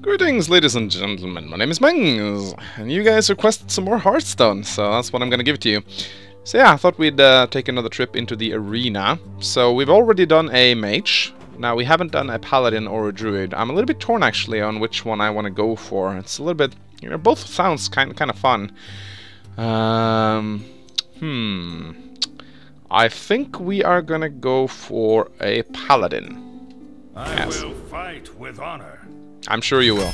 Greetings, ladies and gentlemen, my name is Mengs, and you guys requested some more Hearthstone, so that's what I'm gonna give to you. So yeah, I thought we'd take another trip into the arena. So we've already done a mage. Now we haven't done a paladin or a druid. I'm a little bit torn actually on which one I want to go for. It's a little bit, you know, both sounds kind of fun. I think we are gonna go for a paladin. I will fight with honor. I'm sure you will.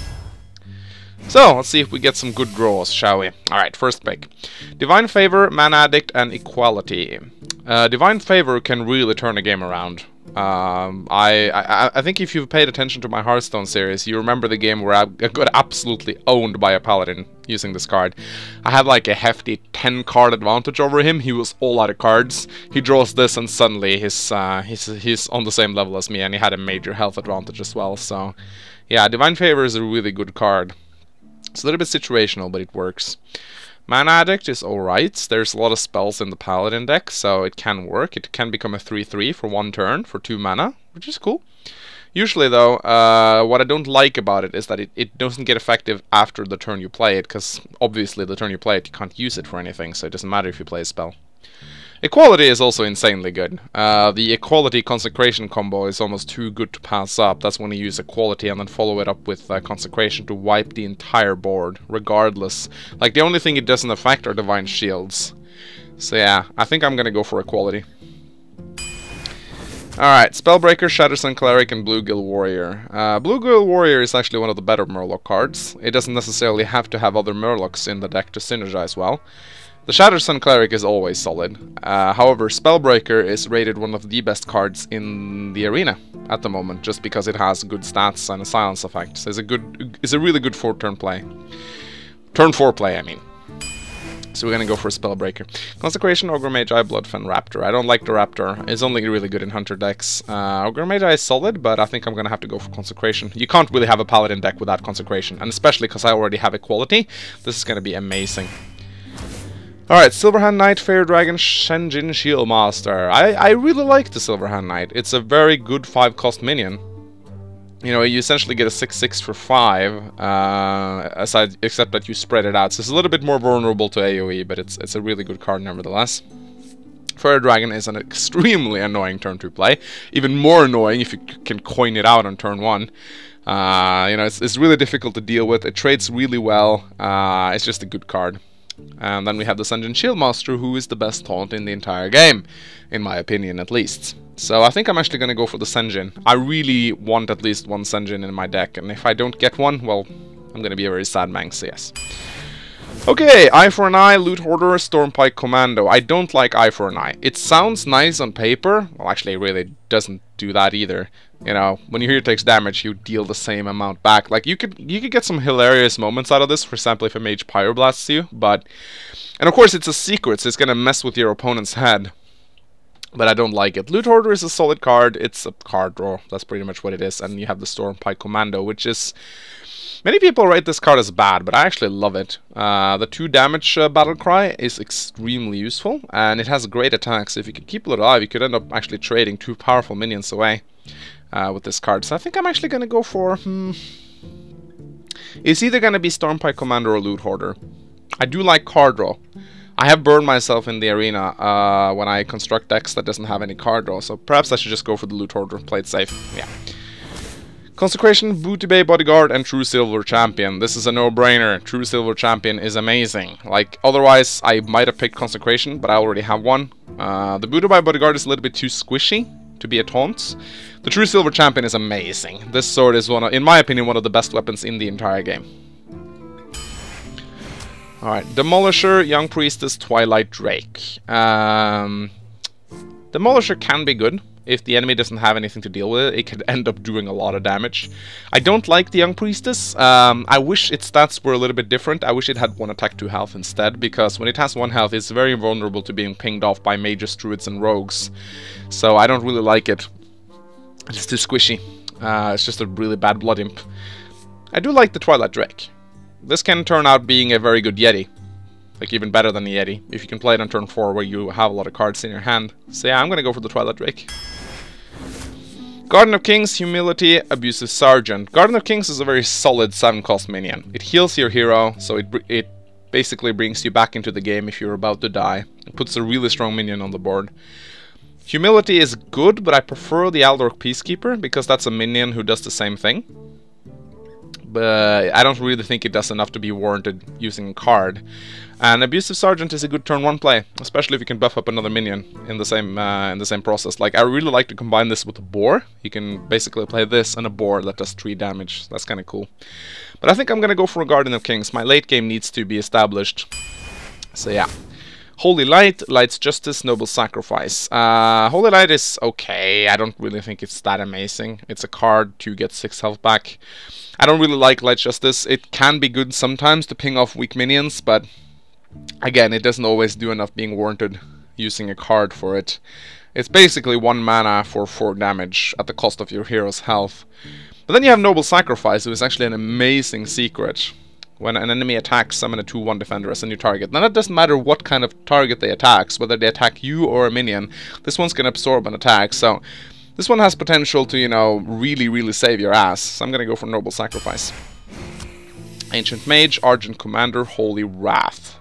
So, let's see if we get some good draws, shall we? Alright, first pick. Divine Favor, Mana Addict, and Equality. Divine Favor can really turn a game around. I think if you've paid attention to my Hearthstone series, you remember the game where I got absolutely owned by a Paladin using this card. I had like a hefty 10 card advantage over him. He was all out of cards. He draws this and suddenly he's on the same level as me, and he had a major health advantage as well. So yeah, Divine Favor is a really good card. It's a little bit situational, but it works. Mana Addict is alright. There's a lot of spells in the Paladin deck, so it can work. It can become a 3/3 for 1 turn for 2 mana, which is cool. Usually though, what I don't like about it is that it doesn't get effective after the turn you play it, because obviously the turn you play it you can't use it for anything, so it doesn't matter if you play a spell. Equality is also insanely good. The Equality Consecration combo is almost too good to pass up. That's when you use Equality and then follow it up with Consecration to wipe the entire board, regardless. Like, the only thing it doesn't affect are Divine Shields. So yeah, I think I'm gonna go for Equality. Alright, Spellbreaker, Shattersun Cleric, and Bluegill Warrior. Bluegill Warrior is actually one of the better Murloc cards. It doesn't necessarily have to have other Murlocs in the deck to synergize well. The Shattersun Cleric is always solid. However, Spellbreaker is rated one of the best cards in the arena at the moment, just because it has good stats and a silence effect. So it's a really good 4-turn play. Turn 4 play, I mean. So we're gonna go for a Spellbreaker. Consecration, Ogre Magi, Bloodfen, Raptor. I don't like the Raptor. It's only really good in Hunter decks. Ogre Magi is solid, but I think I'm gonna have to go for Consecration. You can't really have a Paladin deck without Consecration, and especially because I already have Equality, this is gonna be amazing. Alright, Silverhand Knight, Fair Dragon, Shenjin Shieldmaster. I really like the Silverhand Knight. It's a very good 5-cost minion. You know, you essentially get a 6/6 for 5, except that you spread it out. So it's a little bit more vulnerable to AoE, but it's a really good card nevertheless. Fair Dragon is an extremely annoying turn 2 play. Even more annoying if you can coin it out on turn 1. You know, it's really difficult to deal with. It trades really well. It's just a good card. And then we have the Shenjin Shieldmaster, who is the best taunt in the entire game, in my opinion at least. So I think I'm actually going to go for the Shenjin. I really want at least one Shenjin in my deck, and if I don't get one, well, I'm going to be a very sad man, so yes. Okay, Eye for an Eye, Loot Hoarder, Stormpike Commando. I don't like Eye for an Eye. It sounds nice on paper. Well, actually, it really doesn't do that either. You know, when your hero takes damage, you deal the same amount back. Like, you could get some hilarious moments out of this, for example, if a mage pyroblasts you, but... And of course, it's a secret, so it's gonna mess with your opponent's head. But I don't like it. Loot Hoarder is a solid card. It's a card draw. That's pretty much what it is. And you have the Stormpike Commando, which is... Many people rate this card as bad, but I actually love it. The 2 damage battle cry is extremely useful, and it has great attacks. If you could keep it alive, you could end up actually trading 2 powerful minions away with this card. So I think I'm actually going to go for... It's either going to be Stormpike Commander or Loot Hoarder. I do like card draw. I have burned myself in the arena when I construct decks that doesn't have any card draw, so perhaps I should just go for the Loot Hoarder, play it safe. Yeah. Consecration, Booty Bay Bodyguard, and True Silver Champion. This is a no-brainer. True Silver Champion is amazing. Like, otherwise I might have picked Consecration, but I already have one. The Booty Bay Bodyguard is a little bit too squishy to be a taunt. The True Silver Champion is amazing. This sword is, in my opinion, one of the best weapons in the entire game. Alright, Demolisher, Young Priestess, Twilight Drake. Demolisher can be good. If the enemy doesn't have anything to deal with, it could end up doing a lot of damage. I don't like the Young Priestess. I wish its stats were a little bit different. I wish it had 1 attack, 2 health instead, because when it has 1 health, it's very vulnerable to being pinged off by mages, druids, and rogues. So I don't really like it. It's too squishy. It's just a really bad blood imp. I do like the Twilight Drake. This can turn out being a very good Yeti. Like, even better than the Yeti, if you can play it on turn 4 where you have a lot of cards in your hand. So yeah, I'm gonna go for the Twilight Drake. Garden of Kings, Humility, Abusive Sergeant. Garden of Kings is a very solid 7-cost minion. It heals your hero, so it basically brings you back into the game if you're about to die. It puts a really strong minion on the board. Humility is good, but I prefer the Aldorc Peacekeeper, because that's a minion who does the same thing. But I don't really think it does enough to be warranted using a card. And Abusive Sergeant is a good turn 1 play, especially if you can buff up another minion in the same process. Like, I really like to combine this with a boar. You can basically play this and a boar that does 3 damage. That's kind of cool. But I think I'm gonna go for a Guardian of Kings. My late game needs to be established. So yeah. Holy Light, Light's Justice, Noble Sacrifice. Holy Light is okay. I don't really think it's that amazing. It's a card to get 6 health back. I don't really like Light's Justice. It can be good sometimes to ping off weak minions, but again, it doesn't always do enough being warranted using a card for it. It's basically 1 mana for 4 damage at the cost of your hero's health. But then you have Noble Sacrifice, who is actually an amazing secret. When an enemy attacks, summon a 2/1 defender as a new target. Now, it doesn't matter what kind of target they attack, whether they attack you or a minion. This one's gonna absorb an attack, so this one has potential to, you know, really save your ass. So I'm gonna go for Noble Sacrifice. Ancient Mage, Argent Commander, Holy Wrath.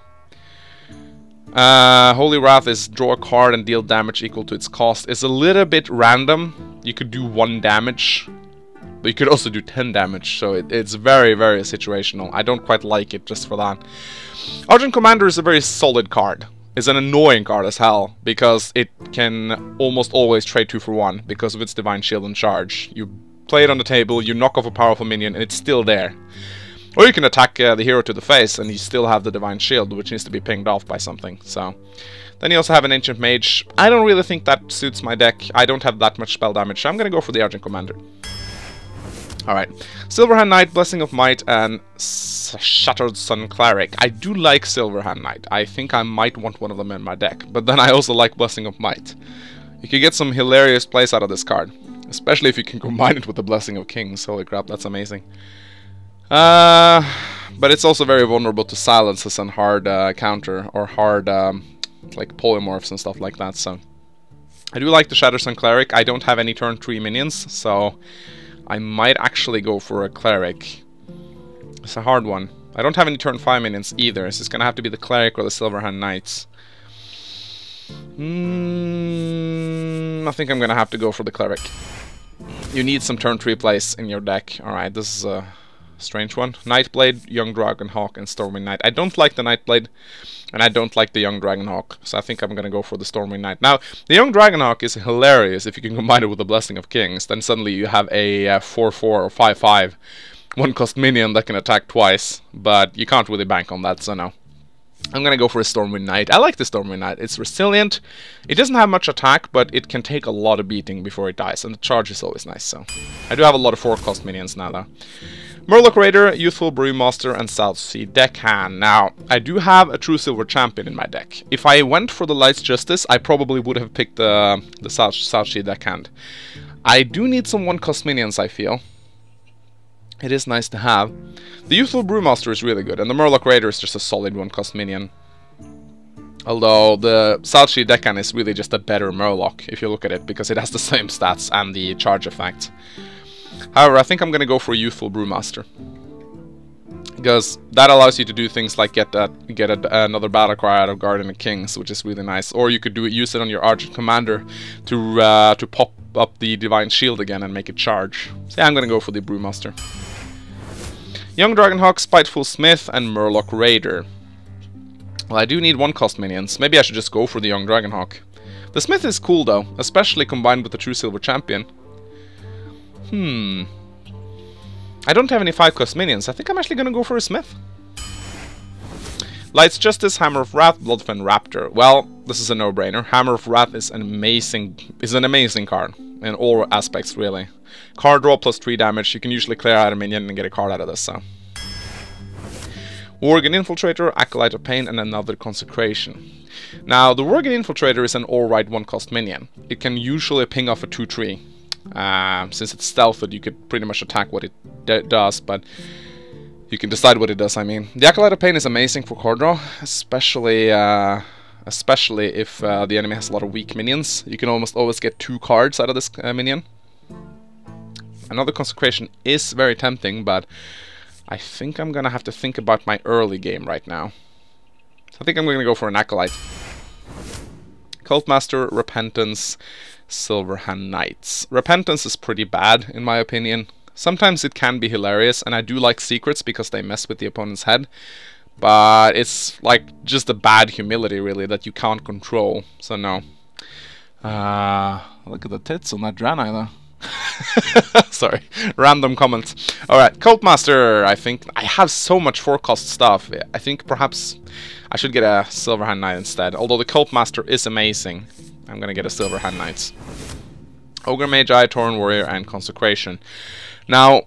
Holy Wrath is draw a card and deal damage equal to its cost. It's a little bit random. You could do 1 damage, but you could also do 10 damage, so it's very situational. I don't quite like it just for that. Argent Commander is a very solid card. It's an annoying card as hell, because it can almost always trade 2 for 1 because of its Divine Shield and Charge. You play it on the table, you knock off a powerful minion, and it's still there. Or you can attack the hero to the face, and you still have the Divine Shield, which needs to be pinged off by something. So then you also have an Ancient Mage. I don't really think that suits my deck. I don't have that much spell damage, so I'm gonna go for the Argent Commander. Alright, Silverhand Knight, Blessing of Might, and Shattered Sun Cleric. I do like Silverhand Knight. I think I might want one of them in my deck, but then I also like Blessing of Might. You could get some hilarious plays out of this card, especially if you can combine it with the Blessing of Kings. Holy crap, that's amazing. But it's also very vulnerable to silences and hard counter, or hard like polymorphs and stuff like that, so I do like the Shattered Sun Cleric. I don't have any turn 3 minions, so I might actually go for a Cleric. It's a hard one. I don't have any turn 5 minions either, so it's gonna have to be the Cleric or the Silverhand Knights. I think I'm gonna have to go for the Cleric. You need some turn 3 plays in your deck. Alright, this is a strange one. Nightblade, Young Dragonhawk, and Stormwind Knight. I don't like the Nightblade, and I don't like the Young Dragonhawk, so I think I'm gonna go for the Stormwind Knight. Now, the Young Dragonhawk is hilarious if you can combine it with the Blessing of Kings. Then suddenly you have a 4/4 or 5/5 1-cost minion that can attack twice, but you can't really bank on that, so no. I'm gonna go for a Stormwind Knight. I like the Stormwind Knight. It's resilient. It doesn't have much attack, but it can take a lot of beating before it dies, and the charge is always nice, so I do have a lot of 4-cost minions now, though. Murloc Raider, Youthful Brewmaster, and South Sea Deckhand. Now, I do have a True Silver Champion in my deck. If I went for the Light's Justice, I probably would have picked the South Sea Deckhand. I do need some 1-cost minions, I feel. It is nice to have. The Youthful Brewmaster is really good, and the Murloc Raider is just a solid 1-cost minion. Although the South Sea Deckhand is really just a better Murloc, if you look at it, because it has the same stats and the charge effect. However, I think I'm gonna go for a Youthful Brewmaster, because that allows you to do things like get another battle cry out of Guardian of Kings, which is really nice. Or you could use it on your Argent Commander to pop up the Divine Shield again and make it charge. So yeah, I'm gonna go for the Brewmaster. Young Dragonhawk, Spiteful Smith, and Murloc Raider. Well, I do need 1-cost minions. Maybe I should just go for the Young Dragonhawk. The Smith is cool though, especially combined with the True Silver Champion. I don't have any 5-cost minions. I think I'm actually gonna go for a Smith. Light's Justice, Hammer of Wrath, Bloodfen Raptor. Well, this is a no-brainer. Hammer of Wrath is an amazing card in all aspects, really. Card draw plus 3 damage. You can usually clear out a minion and get a card out of this, so. Worgen Infiltrator, Acolyte of Pain, and another Consecration. Now, the Worgen Infiltrator is an alright 1-cost minion. It can usually ping off a 2/3. Since it's stealthed, you could pretty much attack what it does, but you can decide what it does, I mean. The Acolyte of Pain is amazing for card draw, especially if the enemy has a lot of weak minions. You can almost always get 2 cards out of this minion. Another Consecration is very tempting, but I think I'm gonna have to think about my early game right now. So I think I'm gonna go for an Acolyte. Cultmaster, Repentance, Silverhand Knights. Repentance is pretty bad, in my opinion. Sometimes it can be hilarious, and I do like secrets because they mess with the opponent's head. But it's like just a bad humility, really, that you can't control. So no. Look at the tits on that Draenei, though. Sorry, random comments. Alright, Cultmaster, I think. I have so much forecast stuff. I think perhaps I should get a Silverhand Knight instead. Although the Cultmaster is amazing, I'm gonna get a Silverhand Knight. Ogre Magi, Tauren Warrior, and Consecration. Now,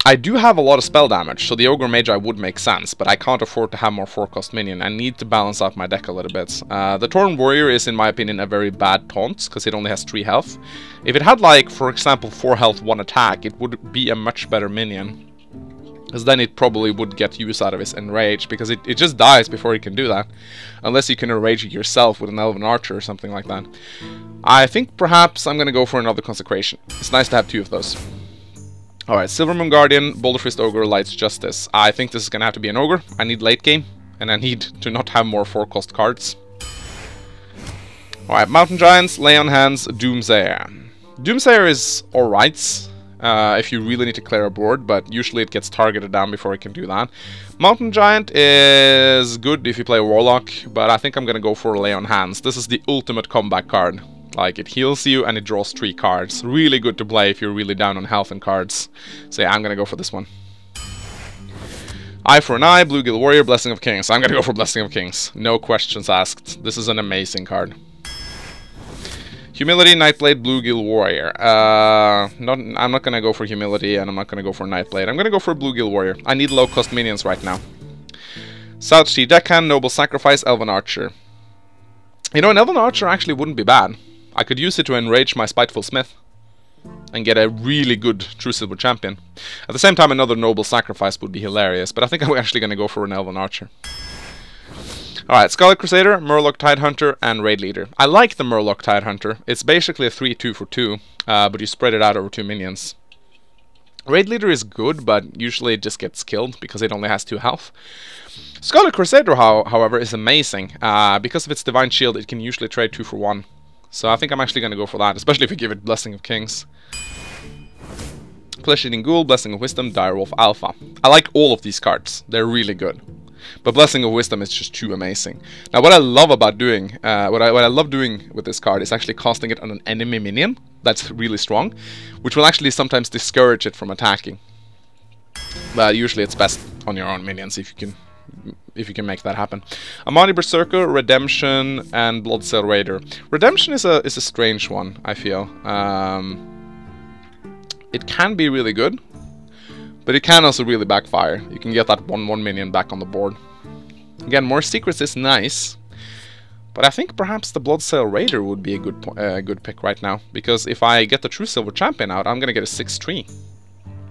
I do have a lot of spell damage, so the Ogre Magi would make sense, but I can't afford to have more forecast minion. I need to balance out my deck a little bit. The Tauren Warrior is, in my opinion, a very bad taunt, because it only has 3 health. If it had, like, for example, 4 health, 1 attack, it would be a much better minion. Because then it probably would get use out of his Enrage, because it just dies before he can do that. Unless you can Enrage it yourself with an Elven Archer or something like that. I think perhaps I'm going to go for another Consecration. It's nice to have 2 of those. Alright, Silvermoon Guardian, Boulderfist Ogre, Light's Justice. I think this is gonna have to be an Ogre. I need late game, and I need to not have more 4-cost cards. Alright, Mountain Giants, Lay on Hands, Doomsayer. Doomsayer is alright, if you really need to clear a board, but usually it gets targeted down before it can do that. Mountain Giant is good if you play a Warlock, but I think I'm gonna go for Lay on Hands. This is the ultimate comeback card. Like, it heals you and it draws 3 cards. Really good to play if you're really down on health and cards. So yeah, I'm gonna go for this one. Eye for an Eye, Bluegill Warrior, Blessing of Kings. I'm gonna go for Blessing of Kings. No questions asked. This is an amazing card. Humility, Nightblade, Bluegill Warrior. I'm not gonna go for Humility, and I'm not gonna go for Nightblade. I'm gonna go for Bluegill Warrior. I need low-cost minions right now. South Sea Deckhand, Noble Sacrifice, Elven Archer. You know, an Elven Archer actually wouldn't be bad. I could use it to enrage my Spiteful Smith and get a really good True Silver Champion. At the same time, another Noble Sacrifice would be hilarious, but I think I'm actually going to go for an Elven Archer. Alright, Scarlet Crusader, Murloc Tidehunter, and Raid Leader. I like the Murloc Tidehunter. It's basically a 3-2 for 2, but you spread it out over 2 minions. Raid Leader is good, but usually it just gets killed because it only has 2 health. Scarlet Crusader, however, is amazing. Because of its Divine Shield, it can usually trade 2 for 1. So I think I'm actually going to go for that, especially if you give it Blessing of Kings. Flesh-Eating Ghoul, Blessing of Wisdom, Direwolf Alpha. I like all of these cards. They're really good. But Blessing of Wisdom is just too amazing. Now what I love about doing, what I love doing with this card is actually casting it on an enemy minion that's really strong, which will actually sometimes discourage it from attacking. But usually it's best on your own minions if you can make that happen. Amani Berserker, Redemption, and Bloodsail Raider. Redemption is a strange one, I feel. It can be really good, but it can also really backfire. You can get that 1/1 minion back on the board. Again, more secrets is nice, but I think perhaps the Bloodsail Raider would be a good pick right now, because if I get the True Silver Champion out, I'm gonna get a 6-3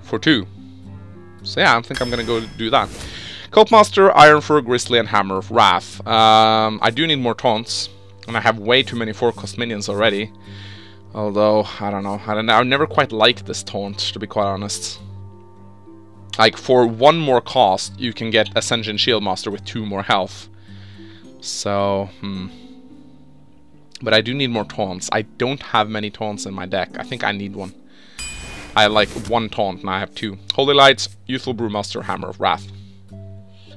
for 2. So yeah, I think I'm gonna go do that. Cultmaster, Ironfur, Grizzly, and Hammer of Wrath. I do need more taunts, and I have way too many 4-cost minions already. Although, I don't know. I never quite liked this taunt, to be quite honest. Like, for 1 more cost, you can get Ascension Shieldmaster with 2 more health. So, But I do need more taunts. I don't have many taunts in my deck. I think I need one. I have like 1 taunt, and I have 2. Holy Lights, Youthful Brewmaster, Hammer of Wrath.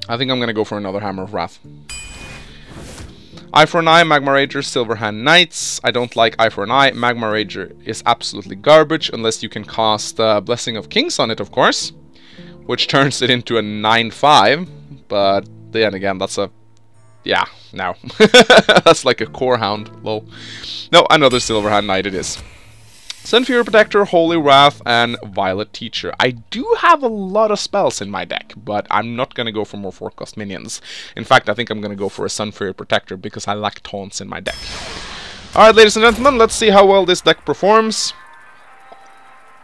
I think I'm gonna go for another Hammer of Wrath. Eye for an Eye, Magma Rager, Silverhand Knights. I don't like Eye for an Eye. Magma Rager is absolutely garbage unless you can cast Blessing of Kings on it, of course, which turns it into a 9/5. But then again, that's a... yeah, no. That's like a Core Hound, lol. No, another Silverhand Knight it is. Sunfury Protector, Holy Wrath, and Violet Teacher. I do have a lot of spells in my deck, but I'm not going to go for more 4-cost minions. In fact, I think I'm going to go for a Sunfury Protector because I lack taunts in my deck. Alright, ladies and gentlemen, let's see how well this deck performs.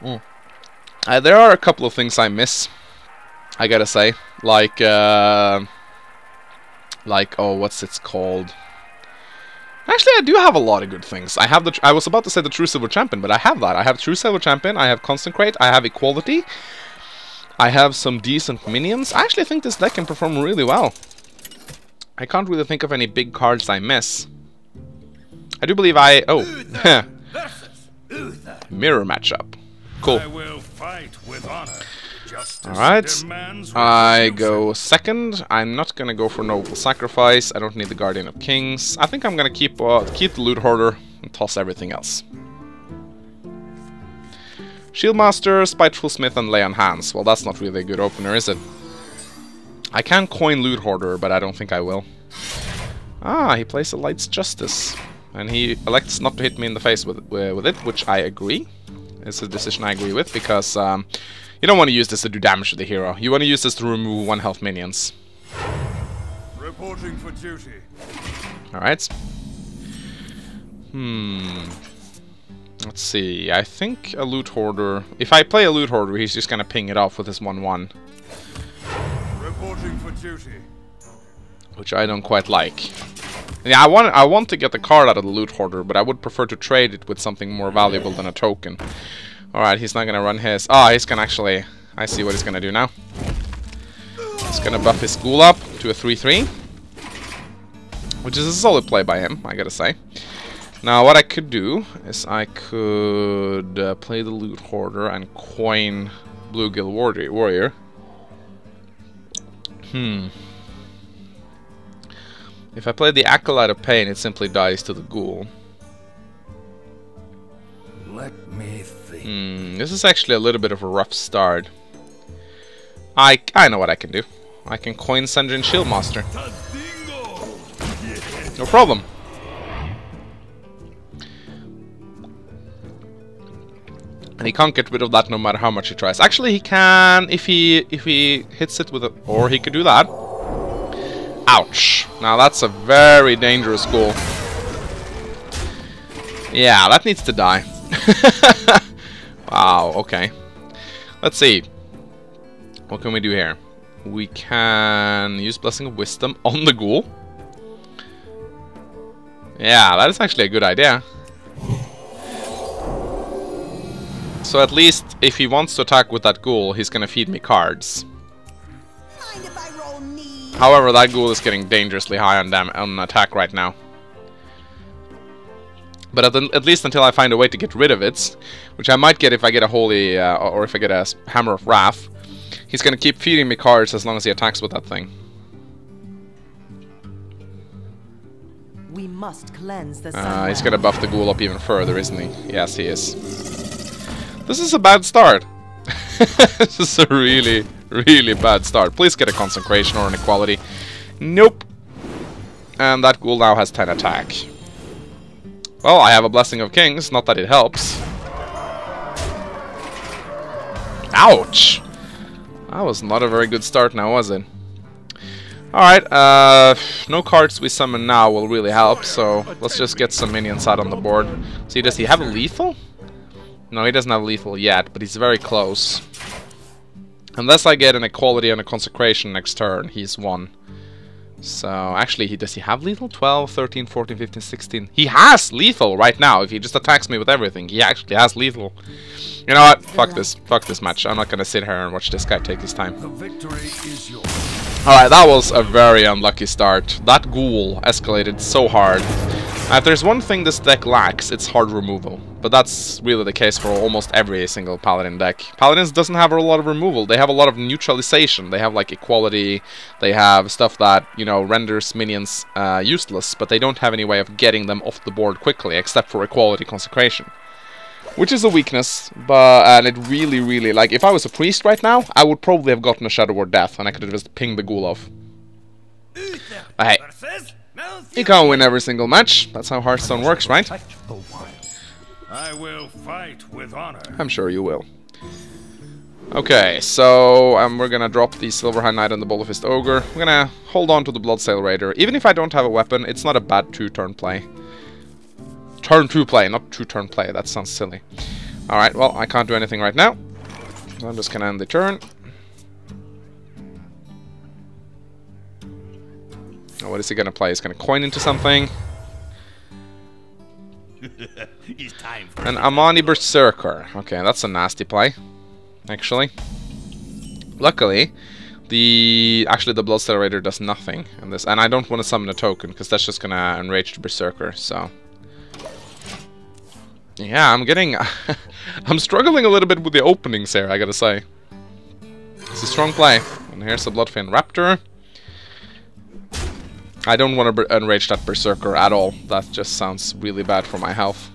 There are a couple of things I miss, I gotta say. Like, oh, what's it called? Actually, I do have a lot of good things. I have I was about to say the True Silver Champion, but I have that. I have True Silver Champion, I have Consecrate, I have Equality. I have some decent minions. I actually think this deck can perform really well. I can't really think of any big cards I miss. I do believe I... Oh, mirror matchup. Cool. I will fight with honor. Alright, I go second. I'm not gonna go for Noble Sacrifice. I don't need the Guardian of Kings. I think I'm gonna keep the Loot Hoarder and toss everything else. Shieldmaster, Spiteful Smith, and Lay on Hands. Well, that's not really a good opener, is it? I can coin Loot Hoarder, but I don't think I will. Ah, he plays a Light's Justice. And he elects not to hit me in the face with it, which I agree. It's a decision I agree with, because you don't want to use this to do damage to the hero. You want to use this to remove 1 health minions. Reporting for duty. Alright. Let's see. I think a Loot Hoarder... If I play a Loot Hoarder, he's just gonna ping it off with his 1/1. Reporting for duty. Which I don't quite like. Yeah, I want to get the card out of the Loot Hoarder, but I would prefer to trade it with something more valuable than a token. Alright, he's not gonna run his... Ah, he's gonna actually... I see what he's gonna do now. He's gonna buff his Ghoul up to a 3/3. Which is a solid play by him, I gotta say. Now, what I could do is I could play the Loot Hoarder and coin Bluegill Warrior. If I play the Acolyte of Pain, it simply dies to the Ghoul. Let me think. This is actually a little bit of a rough start. I know what I can do. I can coin Sendrin Shieldmaster. No problem. And he can't get rid of that no matter how much he tries. Actually, he can if he hits it with a... Or he could do that. Ouch. Now that's a very dangerous Ghoul. Yeah, that needs to die. Wow, okay. Let's see. What can we do here? We can use Blessing of Wisdom on the Ghoul. Yeah, that is actually a good idea. So at least if he wants to attack with that Ghoul, he's gonna feed me cards. Mind if I roll knee? However, that Ghoul is getting dangerously high on attack right now. But at least until I find a way to get rid of it, which I might get if I get a Holy, or if I get a Hammer of Wrath, he's gonna keep feeding me cards as long as he attacks with that thing. We must cleanse the He's gonna buff the Ghoul up even further, isn't he? Yes, he is. This is a bad start. This is a really, really bad start. Please get a Consecration or an Equality. Nope. And that Ghoul now has 10 attack. Well, I have a Blessing of Kings, not that it helps. Ouch! That was not a very good start now, was it? Alright, no cards we summon now will really help, so let's just get some minions out on the board. See, does he have a lethal? No, he doesn't have lethal yet, but he's very close. Unless I get an Equality and a Consecration next turn, he's won. So, actually, does he have lethal? 12, 13, 14, 15, 16. He has lethal right now. If he just attacks me with everything, he actually has lethal. You know what? Fuck this. Fuck this match. I'm not gonna sit here and watch this guy take his time. The victory is yours. Alright, that was a very unlucky start. That Ghoul escalated so hard. If there's one thing this deck lacks, it's hard removal. But that's really the case for almost every single Paladin deck. Paladins doesn't have a lot of removal. They have a lot of neutralization. They have like Equality. They have stuff that, you know, renders minions useless. But they don't have any way of getting them off the board quickly, except for Equality Consecration. Which is a weakness, and it really, really, like, if I was a priest right now, I would probably have gotten a Shadow Ward Death, and I could have just pinged the Ghoul off. But hey, you can't win every single match. That's how Hearthstone works, right? I will fight with honor. I'm sure you will. Okay, so we're gonna drop the Silverhand Knight and the Bolefist Ogre. We're gonna hold on to the Bloodsail Raider. Even if I don't have a weapon, it's not a bad 2-turn play. Turn 2 play, not 2-turn play. That sounds silly. Alright, well, I can't do anything right now. I'm just gonna end the turn. Now, what is he gonna play? He's gonna coin into something. time for An Amani Berserker. Okay, that's a nasty play, actually. Luckily, the Blood Accelerator does nothing in this, and I don't want to summon a token because that's just gonna enrage the Berserker. So, yeah, I'm getting, I'm struggling a little bit with the openings here. I gotta say, it's a strong play. And here's a Bloodfin Raptor. I don't want to enrage that Berserker at all. That just sounds really bad for my health.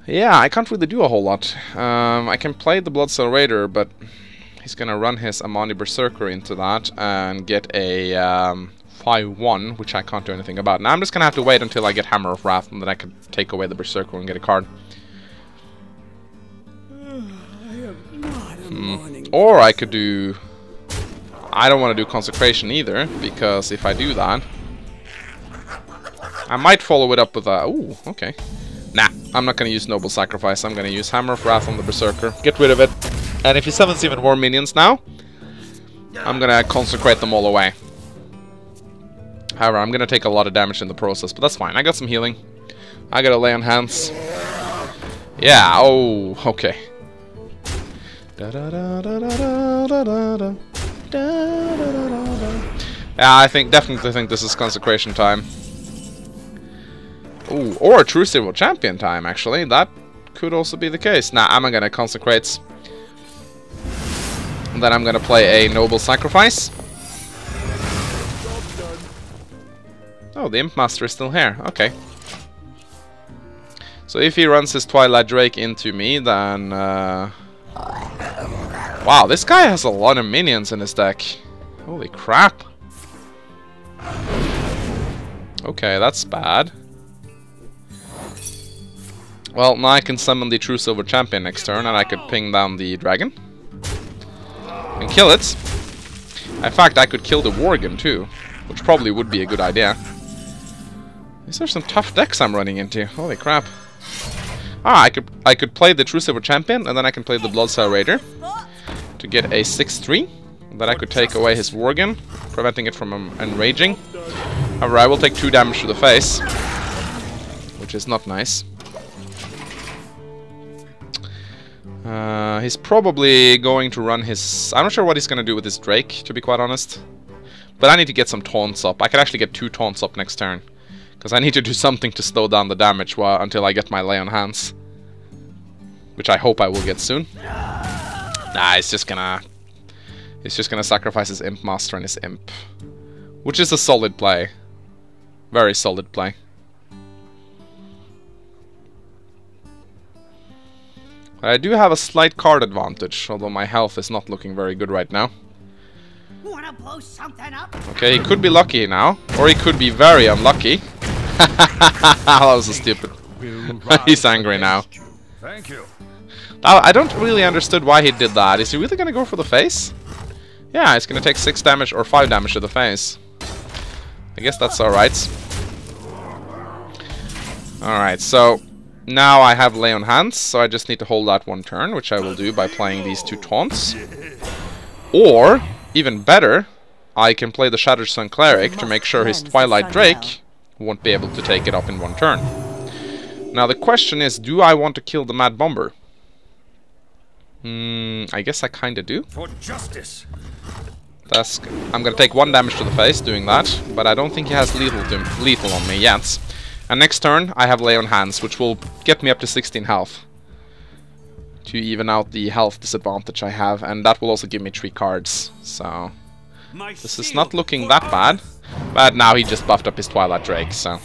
Yeah, I can't really do a whole lot. I can play the Blood Accelerator, but he's gonna run his Amani Berserker into that and get a 5-1, which I can't do anything about. Now I'm just gonna have to wait until I get Hammer of Wrath, and then I can take away the Berserker and get a card. Or I could do... I don't want to do Consecration either, because if I do that, I might follow it up with a... Ooh, okay. Nah, I'm not going to use Noble Sacrifice. I'm going to use Hammer of Wrath on the Berserker. Get rid of it. And if he summons even more minions now, I'm going to consecrate them all away. However, I'm going to take a lot of damage in the process, but that's fine. I got some healing. I got to lay on hands. Yeah, oh, okay. Yeah, I definitely think this is Consecration time. Ooh, or True Civil Champion time, actually. That could also be the case. Nah, I'm gonna Consecrate. And then I'm gonna play a Noble Sacrifice. Oh, the Imp Master is still here. Okay. So if he runs his Twilight Drake into me, then... Wow, this guy has a lot of minions in his deck. Holy crap. Okay, that's bad. Well, now I can summon the True Silver Champion next turn, and I could ping down the dragon. And kill it. In fact, I could kill the Worgen too, which probably would be a good idea. These are some tough decks I'm running into. Holy crap. Ah, I could play the True Silver Champion, and then I can play the Blood Accelerator to get a 6-3. Then I could take away his Worgen, preventing it from enraging. However, I will take 2 damage to the face, which is not nice. He's probably going to run his... I'm not sure what he's going to do with his Drake, to be quite honest. But I need to get some taunts up. I could actually get 2 taunts up next turn, because I need to do something to slow down the damage until I get my Lay on Hands. Which I hope I will get soon. Nah, he's just gonna sacrifice his Imp Master and his Imp. Which is a solid play. Very solid play. I do have a slight card advantage, although my health is not looking very good right now. Wanna blow something up? Okay, he could be lucky now, or he could be very unlucky. That was so stupid. He's angry now. Thank you. I don't really understood why he did that. Is he really gonna go for the face? Yeah, he's gonna take 6 damage or 5 damage to the face. I guess that's alright. Alright, so now I have Lay on Hands, so I just need to hold that 1 turn, which I will do by playing these 2 taunts. Or, even better, I can play the Shattered Sun Cleric to make sure his Twilight Drake won't be able to take it up in 1 turn. Now the question is, do I want to kill the Mad Bomber? I guess I kinda do. For justice. I'm gonna take 1 damage to the face doing that, but I don't think he has lethal on me yet. And next turn I have Lay on Hands, which will get me up to 16 health. To even out the health disadvantage I have, and that will also give me 3 cards. So this is not looking that bad. But now he just buffed up his Twilight Drake, so...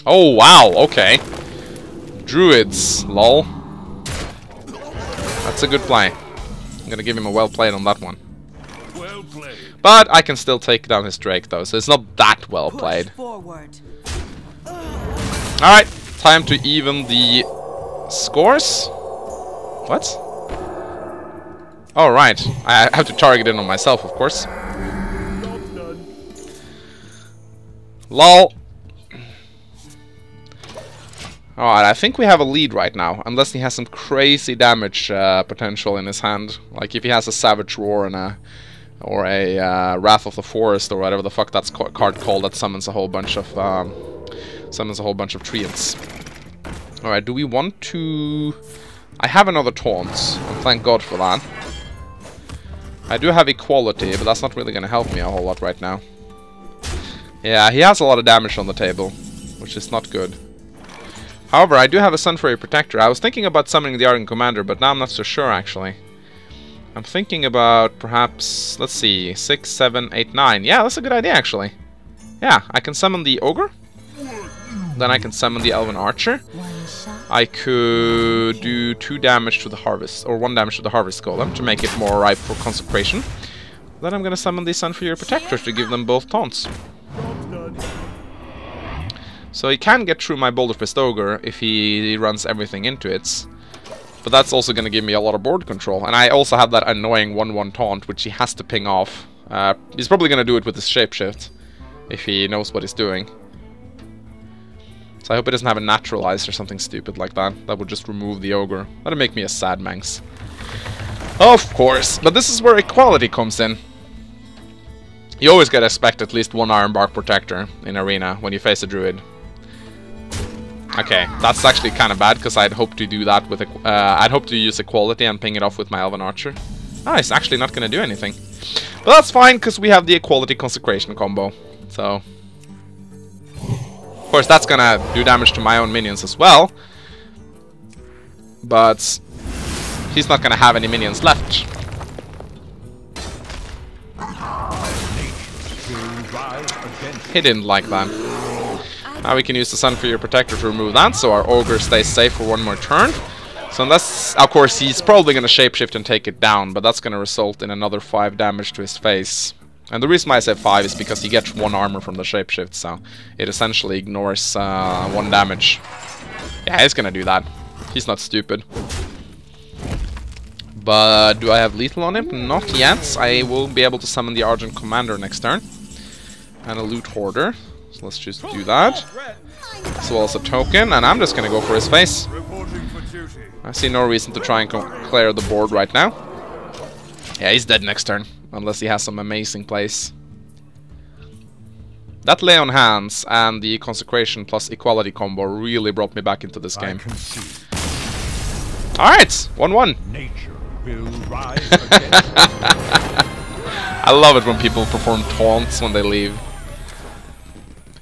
Oh wow, okay. Druids, lol. That's a good play. I'm gonna give him a well played on that one. Well played. But I can still take down his Drake though, so it's not that well played. Alright, time to even the scores. What? Oh right, I have to target it on myself, of course. LOL. Alright, I think we have a lead right now, unless he has some crazy damage potential in his hand. Like if he has a Savage Roar and or a Wrath of the Forest or whatever the fuck that's card called that summons a whole bunch of treants. Alright, do we want to... I have another taunt, and thank God for that. I do have equality, but that's not really going to help me a whole lot right now. Yeah, he has a lot of damage on the table, which is not good. However, I do have a Sunfury Protector. I was thinking about summoning the Argon Commander, but now I'm not so sure, actually. I'm thinking about perhaps, let's see, 6, 7, 8, 9. Yeah, that's a good idea, actually. Yeah, I can summon the Ogre. Then I can summon the Elven Archer. I could do 2 damage to the Harvest, or 1 damage to the Harvest Golem to make it more ripe for Consecration. Then I'm gonna summon the Sunfury Protector to give them both taunts. So he can get through my Boulder Fist Ogre if he runs everything into it. But that's also gonna give me a lot of board control. And I also have that annoying 1-1 taunt, which he has to ping off. He's probably gonna do it with his Shapeshift, if he knows what he's doing. So I hope he doesn't have a Naturalize or something stupid like that. That would just remove the Ogre. That'd make me a sad Manx. Of course, but this is where equality comes in. You always gotta expect at least 1 Ironbark Protector in Arena when you face a Druid. Okay, that's actually kind of bad, because I'd hope to do that with I'd hope to use equality and ping it off with my Elven Archer. Ah, it's actually not gonna do anything. But that's fine, because we have the equality consecration combo. So, of course, that's gonna do damage to my own minions as well. But he's not gonna have any minions left. He didn't like that. Now we can use the Sunfury Protector to remove that, so our Ogre stays safe for 1 more turn. So unless, of course, he's probably going to Shapeshift and take it down, but that's going to result in another 5 damage to his face. And the reason why I said 5 is because he gets 1 armor from the Shapeshift, so it essentially ignores 1 damage. Yeah, he's going to do that. He's not stupid. But do I have lethal on him? Not yet. I will be able to summon the Argent Commander next turn. And a Loot Hoarder. So let's just do that. As well as a token, and I'm just gonna go for his face. I see no reason to try and clear the board right now. Yeah, he's dead next turn, unless he has some amazing plays. That Lay on Hands and the Consecration plus Equality combo really brought me back into this game. Alright, 1-1. Nature will rise again. I love it when people perform taunts when they leave.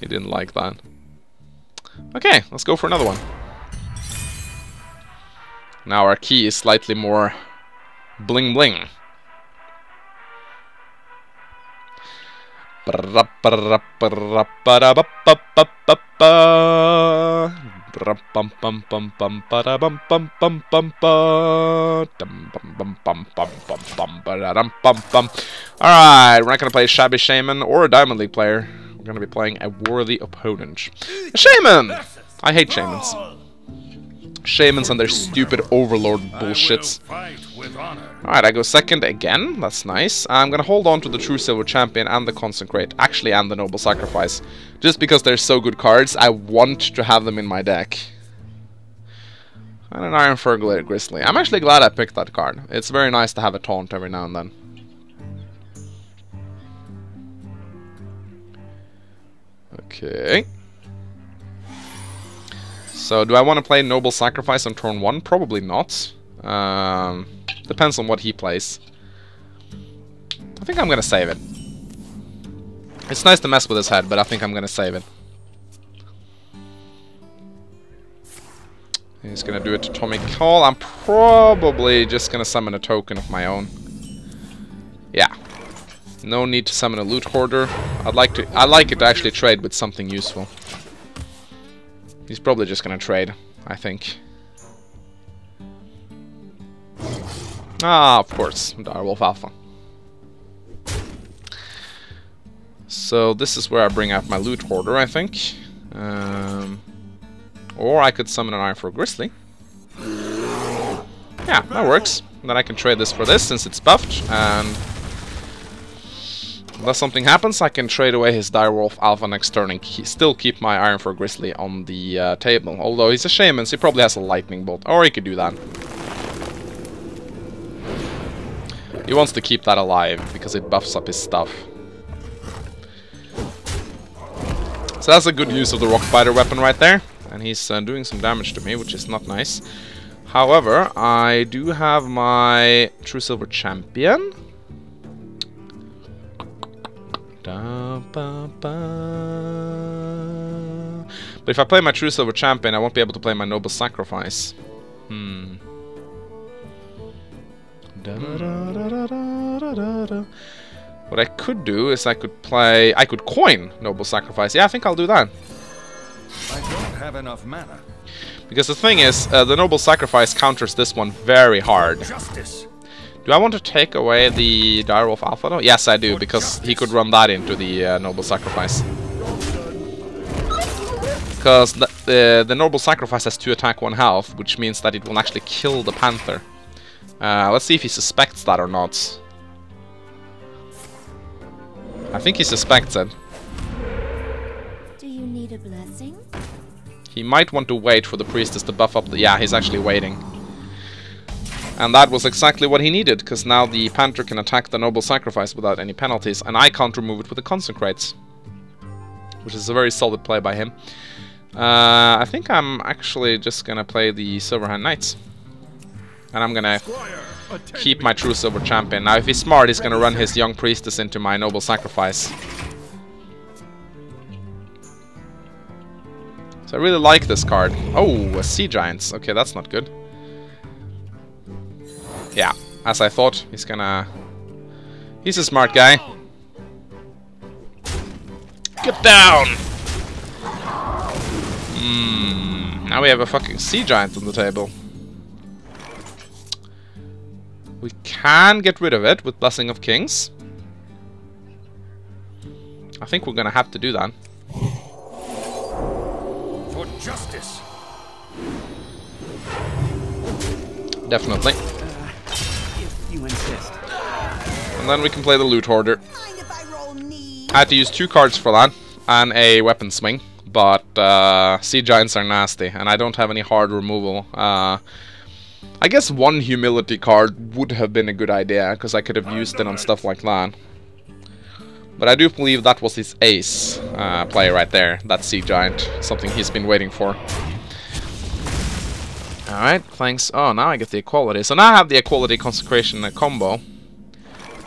He didn't like that. Okay, let's go for another one. Now our key is slightly more bling bling. Alright, we're not gonna play a Shabby Shaman or a Diamond League player. We're gonna be playing a worthy opponent. A Shaman! I hate Shamans. Shamans and their stupid Overlord bullshits. Alright, I go second again. That's nice. I'm gonna hold on to the True Silver Champion and the Consecrate. Actually, and the Noble Sacrifice. Just because they're so good cards, I want to have them in my deck. And an Iron Fur Grizzly. I'm actually glad I picked that card. It's very nice to have a taunt every now and then. Okay. So, do I want to play Noble Sacrifice on turn 1? Probably not. Depends on what he plays. I think I'm gonna save it. It's nice to mess with his head, but I think I'm gonna save it. He's gonna do it Atomic Call. I'm probably just gonna summon a token of my own. Yeah. No need to summon a Loot Hoarder. I like it to actually trade with something useful. He's probably just gonna trade, I think. Ah, of course, Direwolf Alpha. So this is where I bring out my Loot Hoarder, I think. Or I could summon an Iron for a Grizzly. Yeah, that works. Then I can trade this for this, since it's buffed, and unless something happens, I can trade away his Direwolf Alpha next turn and still keep my Iron for a Grizzly on the table. Although he's a Shaman, so he probably has a Lightning Bolt. Or he could do that. He wants to keep that alive, because it buffs up his stuff. So that's a good use of the Rockbiter weapon right there. and he's doing some damage to me, which is not nice. However, I do have my True Silver Champion. But if I play my True Silver Champion, I won't be able to play my Noble Sacrifice. What I could do is I could coin Noble Sacrifice. Yeah, I think I'll do that. I don't have enough mana. Because the thing is, the Noble Sacrifice counters this one very hard. Justice. Do I want to take away the Direwolf Alpha though? Yes, I do, because he could run that into the Noble Sacrifice. Because the Noble Sacrifice has 2 attack, 1 health, which means that it will actually kill the Panther. Let's see if he suspects that or not. I think he suspects it. Do you need a blessing? He might want to wait for the Priestess to buff up the... Yeah, he's actually waiting. And that was exactly what he needed, because now the Panther can attack the Noble Sacrifice without any penalties, and I can't remove it with the Consecrates. Which is a very solid play by him. I think I'm actually just gonna play the Silverhand Knights. And I'm gonna keep my True Silver Champion. Now if he's smart, he's gonna run his Young Priestess into my Noble Sacrifice. So I really like this card. Oh, a Sea Giants. Okay, that's not good. Yeah, as I thought, he's gonna... He's a smart guy. Get down! Now we have a fucking Sea Giant on the table. We can get rid of it with Blessing of Kings. I think we're gonna have to do that. For justice. Definitely. If you insist. And then we can play the Loot Hoarder. Mind if I roll knee? I had to use 2 cards for that, and a Weapon Swing. But Sea Giants are nasty, and I don't have any hard removal. I guess 1 Humility card would have been a good idea, because I could have used it on stuff like that. But I do believe that was his ace play right there, that Sea Giant. Something he's been waiting for. Alright, thanks. Oh, now I get the Equality. So now I have the Equality Consecration combo.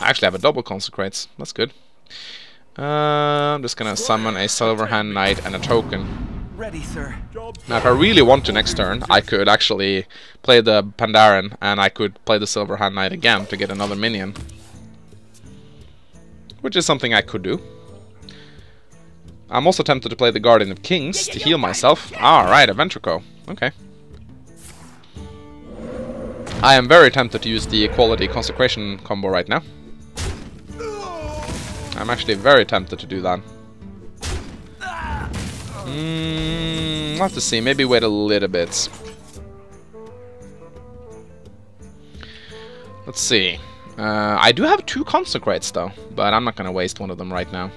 I actually have a double Consecrates. That's good. I'm just gonna summon a Silverhand Knight and a token. Ready, sir. Now if I really want to next turn, I could actually play the Pandaren and I could play the Silverhand Knight again to get another minion. Which is something I could do. I'm also tempted to play the Guardian of Kings to heal myself. Alright, a Ventrico. Okay. I am very tempted to use the Equality Consecration combo right now. I'm actually very tempted to do that. We'll have to see. Maybe wait a little bit. Let's see. I do have 2 Consecrates though, but I'm not gonna waste one of them right now.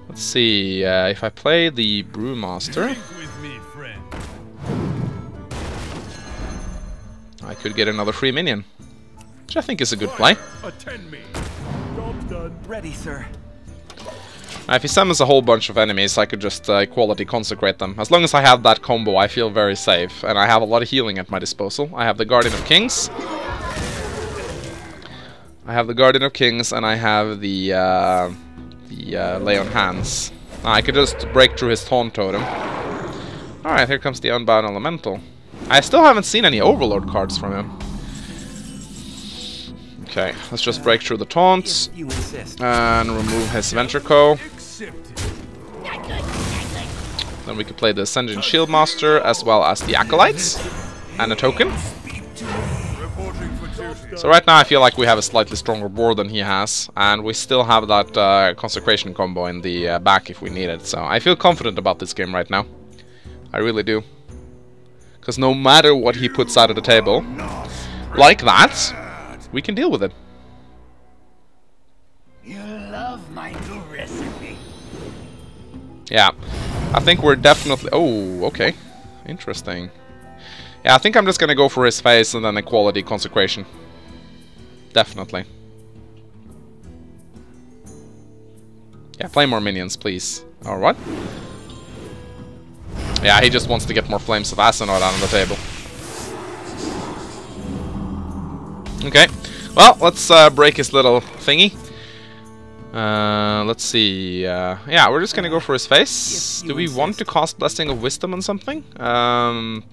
Let's see. If I play the Brewmaster, I could get another free minion, which I think is a good play. Attend me. Job's done. Ready, sir. Now, if he summons a whole bunch of enemies, I could just Equality Consecrate them. As long as I have that combo, I feel very safe, and I have a lot of healing at my disposal. I have the Guardian of Kings. I have the Guardian of Kings, and I have the Lay on Hands. Now, I could just break through his Taunt Totem. Alright, here comes the Unbound Elemental. I still haven't seen any Overlord cards from him. Okay, let's just break through the taunts You insist. and remove his Ventrico. Then we could play the Ascension Shieldmaster as well as the Acolytes and a token. So right now I feel like we have a slightly stronger board than he has, and we still have that Consecration combo in the back if we need it. So I feel confident about this game right now. I really do. Because no matter what he puts out of the table, like that, we can deal with it. You love my new recipe. Yeah, I think we're definitely... Oh, okay. Interesting. Yeah, I think I'm just gonna go for his face and then Equality Consecration. Definitely. Yeah, play more minions, please. Or what? Yeah, he just wants to get more Flames of Asinor on the table. Okay, well, let's break his little thingy. Let's see. Yeah, we're just gonna go for his face. Do we want to cast Blessing of Wisdom on something?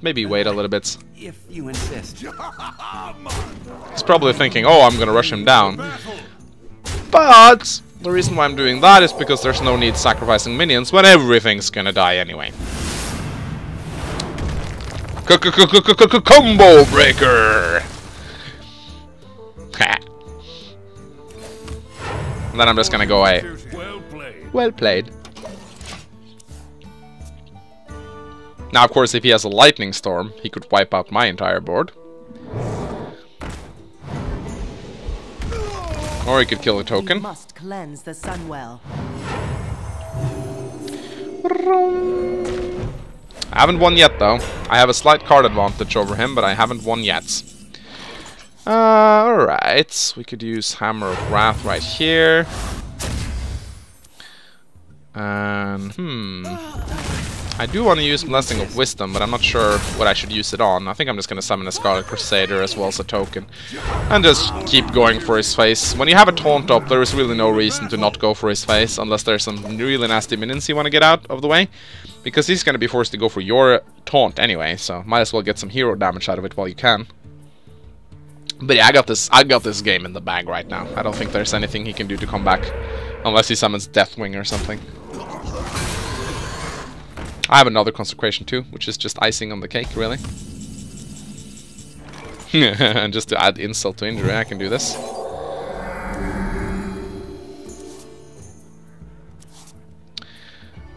Maybe wait a little bit. If you insist. He's probably thinking, oh, I'm gonna rush him down. But the reason why I'm doing that is because there's no need sacrificing minions when everything's gonna die anyway. Combo breaker! And then I'm just gonna go away. Well played. Well played. Now, of course, if he has a lightning storm, he could wipe out my entire board. Or he could kill a token. We must cleanse the Sunwell. I haven't won yet, though. I have a slight card advantage over him, but I haven't won yet. Alright, we could use Hammer of Wrath right here. And, I do want to use Blessing of Wisdom, but I'm not sure what I should use it on. I think I'm just going to summon a Scarlet Crusader as well as a token. And just keep going for his face. When you have a taunt up, there is really no reason to not go for his face, unless there's some really nasty minions you want to get out of the way. Because he's going to be forced to go for your taunt anyway, so might as well get some hero damage out of it while you can. But yeah, I got this game in the bag right now. I don't think there's anything he can do to come back. Unless he summons Deathwing or something. I have another Consecration too, which is just icing on the cake, really. And just to add insult to injury, I can do this.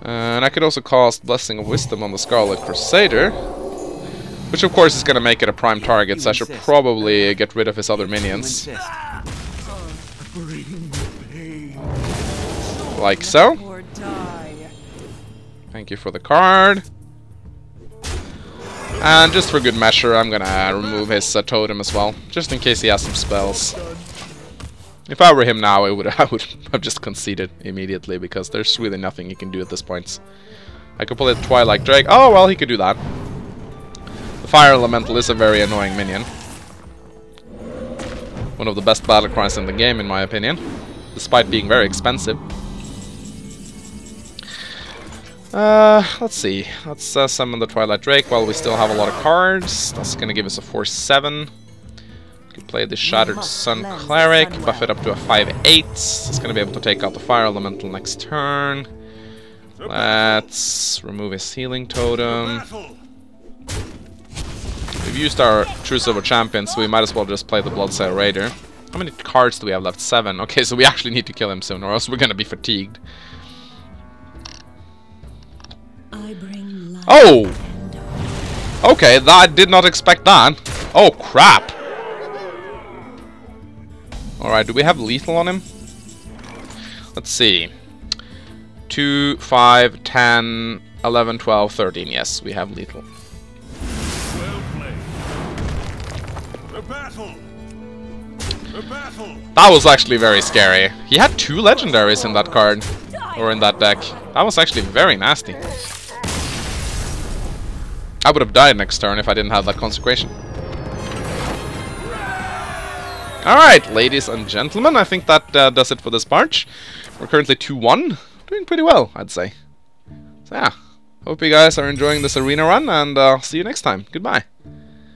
And I could also cast Blessing of Wisdom on the Scarlet Crusader. Which of course is going to make it a prime target, so I should probably get rid of his other minions. Like so. Or die. Thank you for the card. And just for good measure, I'm gonna remove his totem as well, just in case he has some spells. If I were him now, I would have just conceded immediately, because there's really nothing he can do at this point. I could play the Twilight Drake. Oh, well, he could do that. The Fire Elemental is a very annoying minion. One of the best battle cries in the game, in my opinion, despite being very expensive. Let's see. Let's summon the Twilight Drake while we still have a lot of cards. That's gonna give us a 4/7. Could play the Shattered Sun Cleric, buff it up to a 5/8. It's gonna be able to take out the Fire Elemental next turn. Let's remove his Healing Totem. We've used our True Silver Champion, so we might as well just play the Bloodsail Raider. How many cards do we have left? 7. Okay, so we actually need to kill him soon, or else we're gonna be fatigued. Oh! Okay, I did not expect that. Oh, crap! Alright, do we have lethal on him? Let's see. 2, 5, 10, 11, 12, 13. Yes, we have lethal. Well played. The battle. The battle. That was actually very scary. He had 2 legendaries in that card. Or in that deck. That was actually very nasty. I would have died next turn if I didn't have that Consecration. Alright, ladies and gentlemen, I think that does it for this march. We're currently 2-1. Doing pretty well, I'd say. So yeah, hope you guys are enjoying this arena run, and see you next time. Goodbye.